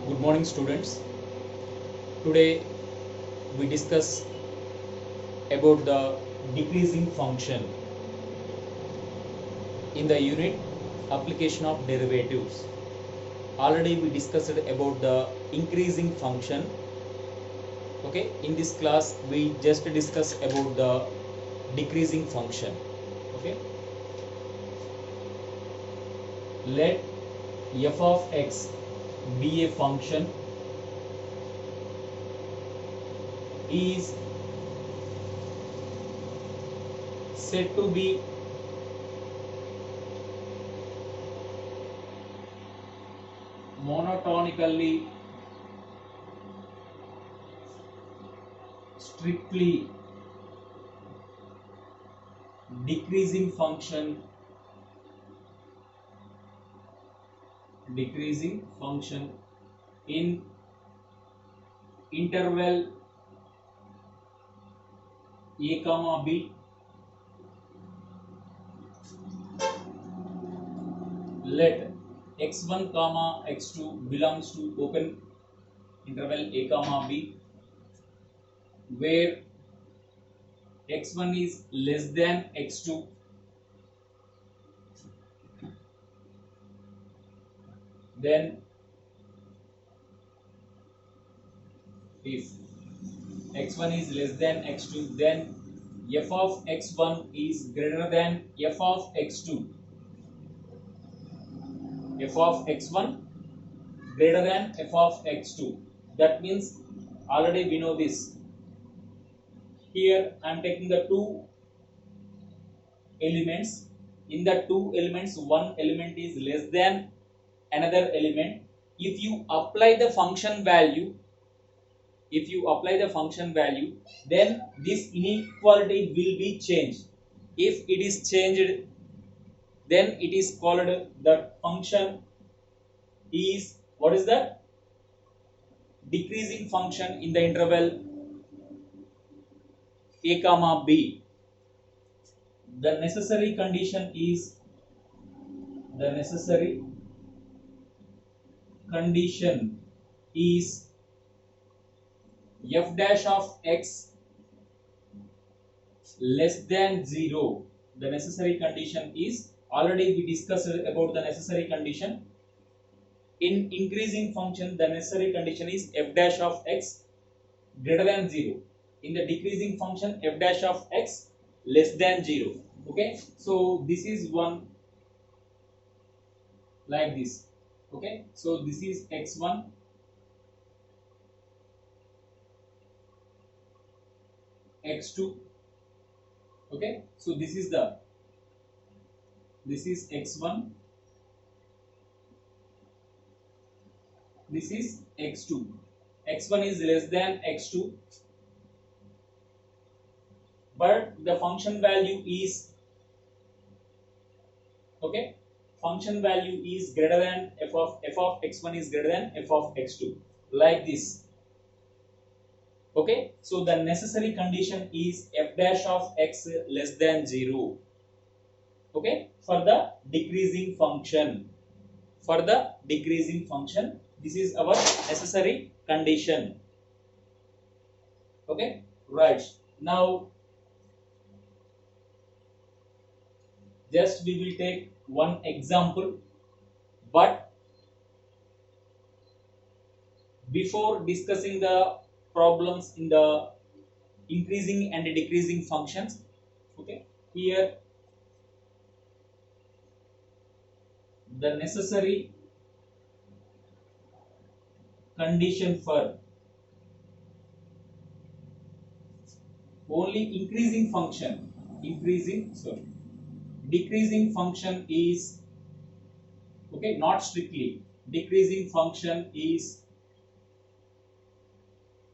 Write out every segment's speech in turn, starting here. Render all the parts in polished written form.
Good morning, students. Today we discuss about the decreasing function in the unit application of derivatives. Already we discussed about the increasing function. Okay, in this class we just discuss about the decreasing function. Okay, let f of x be a function is said to be monotonically strictly decreasing function in interval a comma b. Let x1 comma x2 belongs to open interval a comma b, where x1 is less than x2, then if x1 is less than x2, then f of x1 is greater than f of x2. F of x1 greater than f of x2. That means already we know this. Here I am taking the two elements. In the two elements, one element is less than another element. If you apply the function value, then this inequality will be changed. If it is changed, then it is called the function is, what is that? Decreasing function in the interval a comma b. The necessary condition is f dash of x less than 0. The necessary condition is, already we discussed about the necessary condition. In increasing function, the necessary condition is f dash of x greater than 0. In the decreasing function, f dash of x less than 0. Okay, so this is one like this. Okay, so this is x1, x2. Okay, so this is x1, this is x2. x1 is less than x2, but the function value is, okay, function value is greater than f of x1 is greater than f of x2, like this. Okay, so the necessary condition is f dash of x less than 0. Okay, for the decreasing function, this is our necessary condition. Okay, right. Now just we will take one example, but before discussing the problems in the increasing and decreasing functions, okay, here the necessary condition for only decreasing function is, okay, not strictly. Decreasing function is,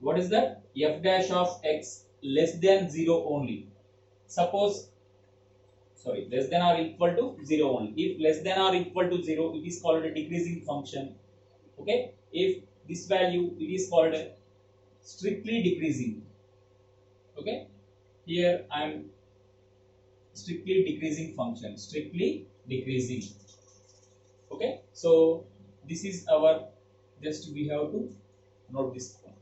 what is that? F dash of x less than 0 only. Suppose, sorry, less than or equal to 0 only. If less than or equal to 0, it is called a decreasing function. Okay, if this value, it is called a strictly decreasing. Okay, here I am strictly decreasing function, strictly decreasing. Okay, so this is our Just we have to note this one.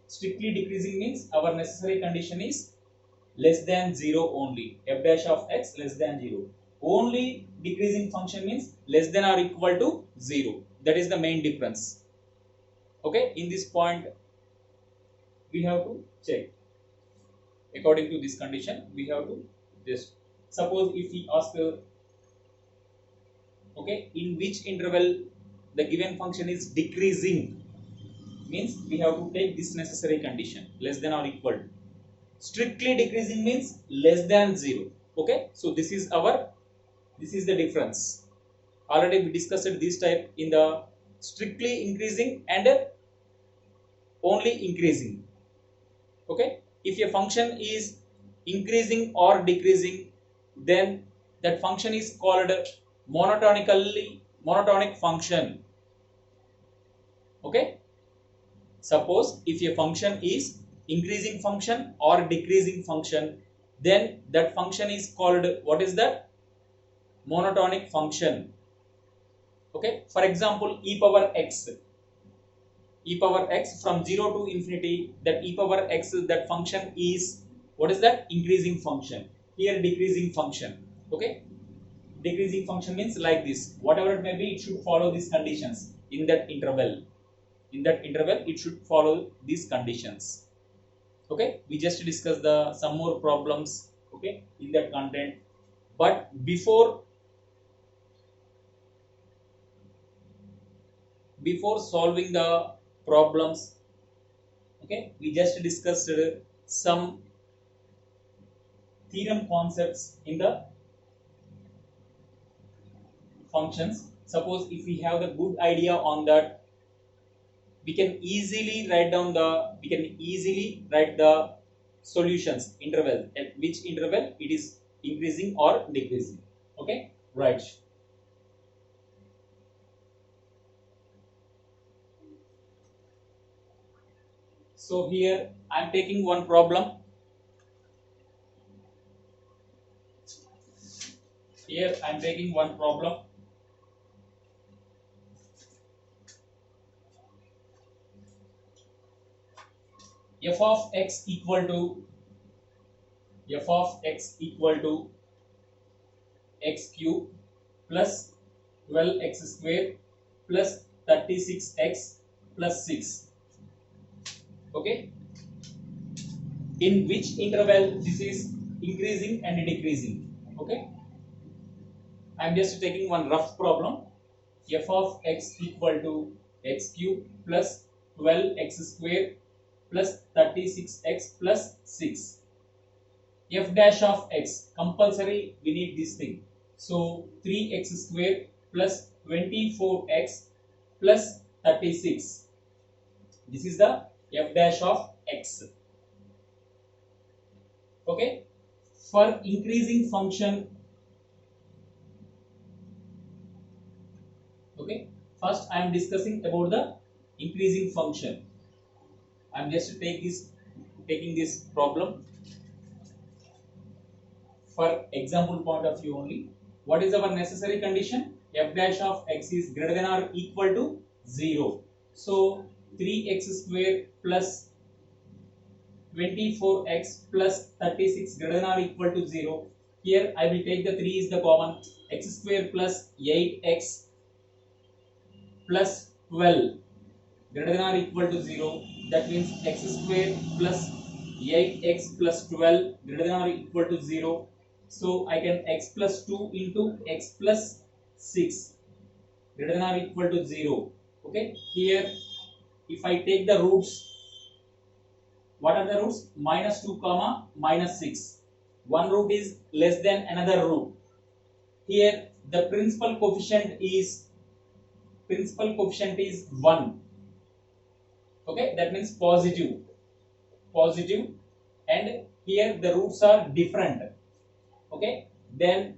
Strictly decreasing means our necessary condition is less than 0 only. F dash of x less than 0. Only decreasing function means less than or equal to 0. That is the main difference. Okay, in this point we have to check. According to this condition, we have to just suppose if we ask okay, in which interval the given function is decreasing, means we have to take this necessary condition less than or equal to. Strictly decreasing means less than 0. Okay, so this is the difference. Already we discussed this type in the strictly increasing and only increasing. Okay, if a function is increasing or decreasing, then that function is called monotonic function. Okay, suppose if a function is increasing function or decreasing function, then that function is called, what is that? Monotonic function. Okay, for example, e power x from 0 to infinity, that e power x, that function is, what is that? Increasing function. Here decreasing function. Okay, decreasing function means like this, whatever it may be, it should follow these conditions in that interval. In that interval it should follow these conditions. Okay, we just discussed some more problems, okay, in that content. But before solving the problems, okay, we just discussed some theorem concepts in the functions. Suppose if we have the good idea on that, we can easily write the solutions interval, at which interval it is increasing or decreasing. Okay, right. So here I am taking one problem. Here I am taking one problem. F of x equal to x cube plus 12x square plus 36x plus 6. Okay, in which interval this is increasing and decreasing? Okay, I am just taking one rough problem. F of x equal to x cube plus 12x square plus 36x plus 6. F dash of x, compulsory we need this thing. So 3x square plus 24x plus 36. This is the f dash of x. Okay, for increasing function, okay, first I am discussing about the increasing function. I am just taking this problem for example point of view only. What is our necessary condition? F dash of x is greater than or equal to 0. So 3x square plus 24x plus 36 greater than or equal to 0. Here I will take the 3 is the common. X square plus 8x plus 12 greater than or equal to 0. That means x square plus 8x plus 12 greater than or equal to 0. So I can x plus 2 into x plus 6 greater than or equal to 0. Okay, here if I take the roots, what are the roots? Minus 2 comma minus 6. One root is less than another root. Here the principal coefficient is 1. Okay, that means positive, and here the roots are different. Okay, then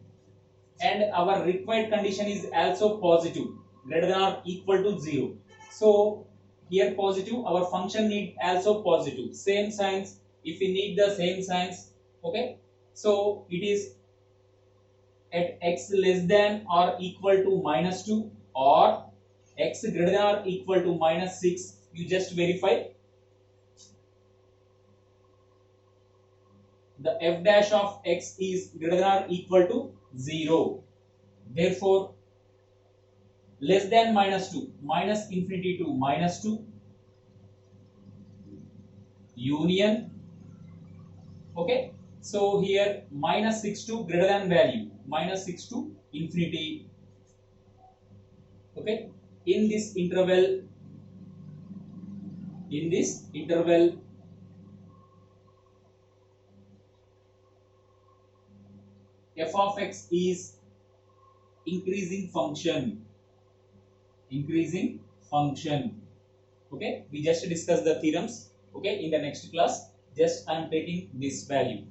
and our required condition is also positive, greater than or equal to 0. So here positive, our function need also positive, same signs. If we need the same signs, okay, so it is at x less than or equal to minus 2 or x greater than or equal to minus 6, you just verify the f dash of x is greater than or equal to 0. Therefore less than minus 2, minus infinity to minus 2, union. Okay, so here minus 6 to greater than value, minus 6 to infinity. Okay, in this interval f of x is increasing function. Okay, we just discussed the theorems. Okay, in the next class just I am taking this value.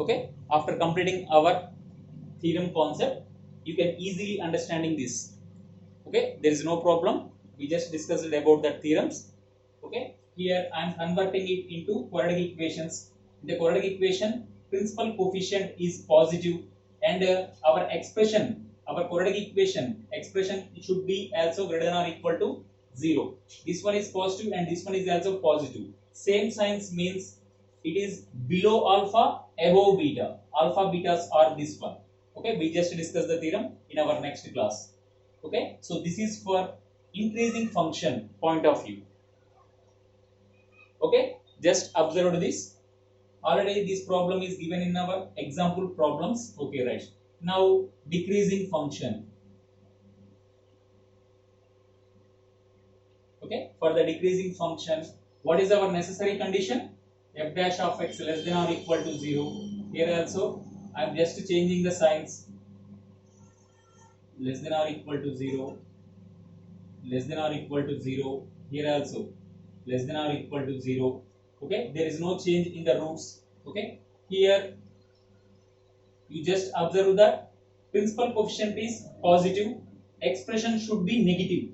Okay, after completing our theorem concept, you can easily understanding this. Okay, there is no problem, we just discussed about the theorems. Okay, here I am converting it into quadratic equations. In the quadratic equation, principal coefficient is positive, and our quadratic equation expression should be also greater than or equal to 0. This one is positive and this one is also positive. Same signs means it is below alpha, above beta. Alpha, betas are this one. Okay, we just discussed the theorem in our next class. Okay, so this is for increasing function point of view. Okay, just observe this. Already this problem is given in our example problems. Okay, right. Now decreasing function. Okay, for the decreasing function, what is our necessary condition? F dash of x less than or equal to 0. Here also I am just changing the signs. Less than or equal to 0, less than or equal to 0. Here also less than or equal to 0. Okay, there is no change in the roots. Okay, here you just observe that principal coefficient is positive, expression should be negative.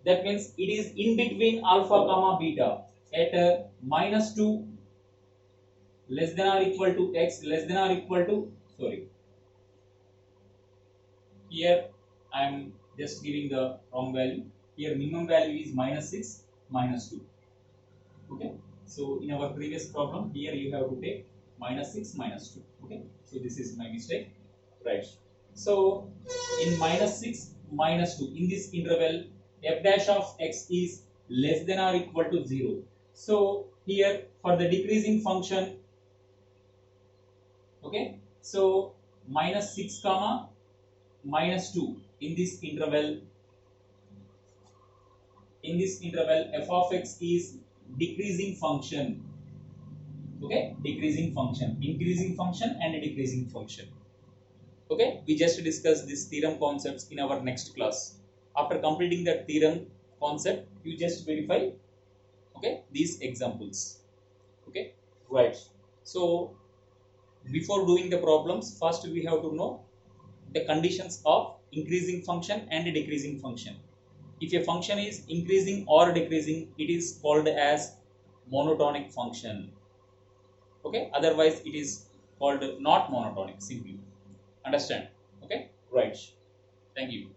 That means it is in between alpha comma beta at minus 2 less than or equal to x less than or equal to, sorry, here I am just giving the wrong value. Here minimum value is minus 6 minus 2. Okay, so in our previous problem here you have to take minus 6 minus 2. Okay, so this is my mistake, right? So in minus 6 minus 2, in this interval f dash of x is less than or equal to 0. So here for the decreasing function, okay, so minus 6 comma minus 2, in this interval f of x is decreasing function. Okay, decreasing function, increasing function and decreasing function. Okay, we just discussed this theorem concepts in our next class. After completing that theorem concept, you just verify, okay, these examples. Okay, right. So before doing the problems, first we have to know the conditions of increasing function and decreasing function. If a function is increasing or decreasing, it is called as monotonic function. Okay, otherwise it is called not monotonic simply. Understand? Okay, right. Thank you.